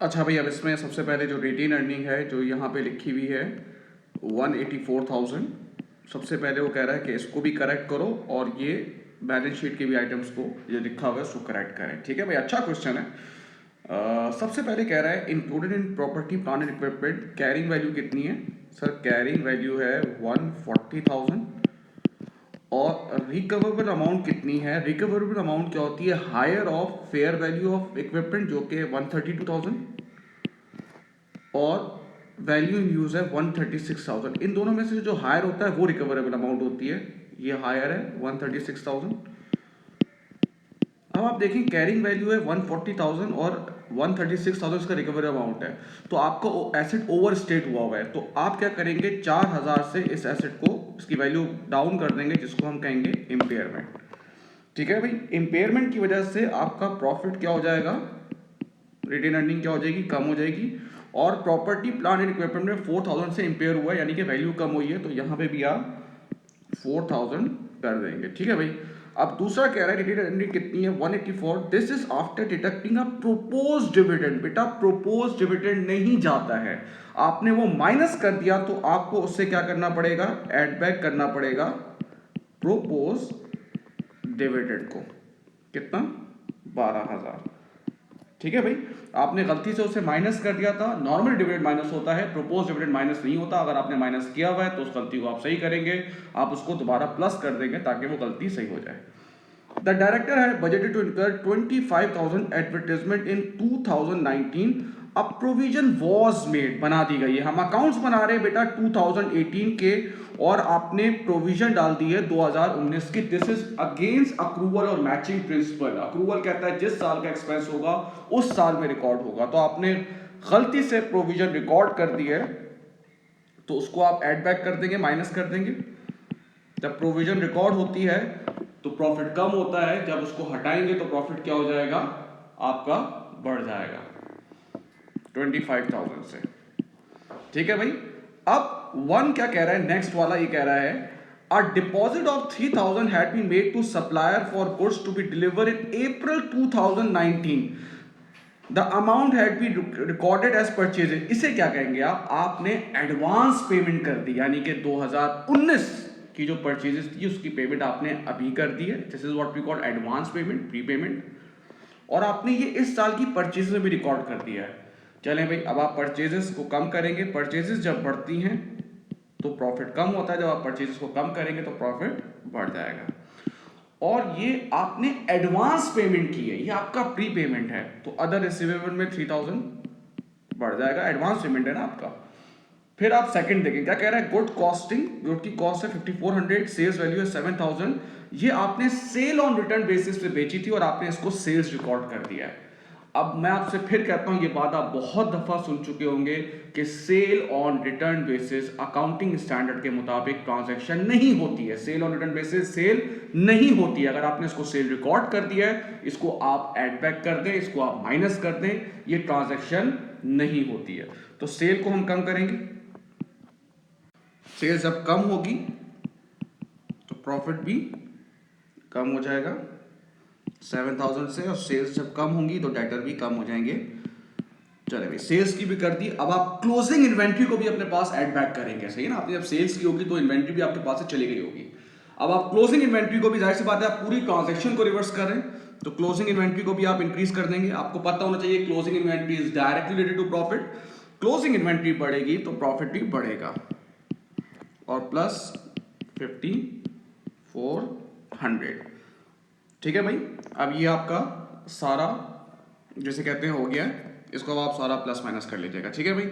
अच्छा भाई, अब इसमें सबसे पहले जो रिटेन अर्निंग है जो यहाँ पे लिखी हुई है 184,000, सबसे पहले वो कह रहा है कि इसको भी करेक्ट करो और ये बैलेंस शीट के भी आइटम्स को जो लिखा हुआ है उसको करेक्ट करें। ठीक है भाई, अच्छा क्वेश्चन है। सबसे पहले कह रहा है included in property plant and equipment carrying value कितनी है। सर कैरिंग वैल्यू है 140,000 और रिकवरेबल अमाउंट कितनी है। रिकवरेबल अमाउंट क्या होती है, higher of fair value of equipment जो कि 132,000 और वैल्यू इन यूज है 136,000। इन दोनों में से जो हायर होता है वो रिकवरेबल अमाउंट होती है, ये हायर है 136,000। अब आप देखें कैरिंग वैल्यू है 140,000 और 136,000 इसका रिकवरी अमाउंट है, तो आपका एसेट ओवर स्टेट हुआ है। तो आप क्या करेंगे, 4,000 से इस एसेट को इसकी वैल्यू डाउन कर देंगे जिसको हम कहेंगे इम्पेयरमेंट। ठीक है भाई, इम्पेयरमेंट की वजह से आपका प्रॉफिट क्या हो जाएगा, रिटेन अर्निंग क्या हो जाएगी, कम हो जाएगी। और प्रॉपर्टी प्लांट एंड इक्विपमेंट में 4,000 से इंपेयर हुआ है यानी कि वैल्यू कम हुई है, तो यहाँ पे भी आप 4,000 कर देंगे। ठीक है भाई, अब दूसरा कह रहा है रिटेन अर्निंग कितनी है 184, this is after deducting a propose dividend. बेटा प्रोपोज डिविडेंड नहीं जाता है, आपने वो माइनस कर दिया तो आपको उससे क्या करना पड़ेगा, एड बैक करना पड़ेगा प्रोपोज डिविडेंड को। कितना, 12,000। ठीक है भाई, आपने गलती से उसे माइनस कर दिया था। नॉर्मल डिविडेंड माइनस होता है, प्रोपोज डिविडेंड माइनस नहीं होता। अगर आपने माइनस किया हुआ है तो उस गलती को आप सही करेंगे, आप उसको दोबारा प्लस कर देंगे ताकि वो गलती सही हो जाए। द डायरेक्टर है बजटेड टू इनकर 25,000 एडवर्टाइजमेंट इन 2019। अब प्रोविजन वॉज मेड, बना दी गई है। हम अकाउंट्स बना रहे हैं बेटा 2018 के और आपने प्रोविजन डाल दी है 2019 की। दिस इज अगेंस्ट अक्रूवल और मैचिंग प्रिंसिपल। अक्रूवल कहता है जिस साल का एक्सपेंस होगा उस साल में रिकॉर्ड होगा, तो आपने गलती से प्रोविजन रिकॉर्ड कर दी है तो उसको आप एड बैक कर देंगे, माइनस कर देंगे। जब प्रोविजन रिकॉर्ड होती है तो प्रॉफिट कम होता है, जब उसको हटाएंगे तो प्रॉफिट क्या हो जाएगा, आपका बढ़ जाएगा 25,000 से। ठीक है भाई, अब वन क्या कह रहा है, नेक्स्ट वाला ये कह रहा है a deposit of 3,000 had been made to supplier for goods to be deliver in April 2019। The amount had be recorded as purchases. इसे क्या कहेंगे आप, आपने एडवांस पेमेंट कर दी, यानी कि 2019 की जो परचेजेस थी उसकी पेमेंट आपने अभी कर दी है। This is what we call advance payment, pre payment. और आपने ये इस साल की परचेजेस में भी रिकॉर्ड कर दिया है। चलें भाई, अब आप परचेजेस को कम करेंगे। परचेजेस जब बढ़ती हैं तो प्रॉफिट कम होता है, जब आप परचेजेस को कम करेंगे तो प्रॉफिट बढ़ जाएगा। और ये आपने एडवांस पेमेंट की है, ये आपका प्री पेमेंट है, तो अदर रिसीवेबल में 3,000 बढ़ जाएगा, एडवांस पेमेंट है ना आपका। फिर आप सेकंड देखें क्या कह रहा है, गुड कॉस्टिंग, गुड की कॉस्ट है 5,400, सेल्स वैल्यू है 7,000। ये आपने सेल ऑन रिटर्न बेसिस पे बेची थी और आपने इसको सेल्स रिकॉर्ड कर दिया है। अब मैं आपसे फिर कहता हूं, ये बात आप बहुत दफा सुन चुके होंगे कि sale on return basis accounting standard के मुताबिक ट्रांजैक्शन नहीं होती है। Sale on return basis sale नहीं होती है। अगर आपने इसको सेल रिकॉर्ड कर दिया है, इसको आप एड बैक कर दें, इसको आप माइनस कर दें, ये ट्रांजैक्शन नहीं होती है। तो सेल को हम कम करेंगे, सेल जब कम होगी तो प्रॉफिट भी कम हो जाएगा 7,000 से, और सेल्स जब कम होंगी तो डेटर भी कम हो जाएंगे। चले भाई, सेल्स की भी कर दी। अब आप क्लोजिंग इन्वेंट्री को भी अपने पास ऐड बैक करेंगे, सही है ना। आपने जब सेल्स की होगी तो इन्वेंट्री भी आपके पास से चली गई होगी। अब आप क्लोजिंग इन्वेंट्री को भी, जाहिर सी बात है आप पूरी ट्रांजैक्शन को रिवर्स कर रहे हैं, तो क्लोजिंग इन्वेंट्री को भी आप इंक्रीज कर देंगे। आपको पता होना चाहिए closing inventory is directly related to profit. Closing inventory बढ़ेगी तो प्रॉफिट भी बढ़ेगा, और प्लस 5,400। ठीक है भाई, अब ये आपका सारा जैसे कहते हैं हो गया, इसको अब आप सारा प्लस माइनस कर लीजिएगा। ठीक है भाई।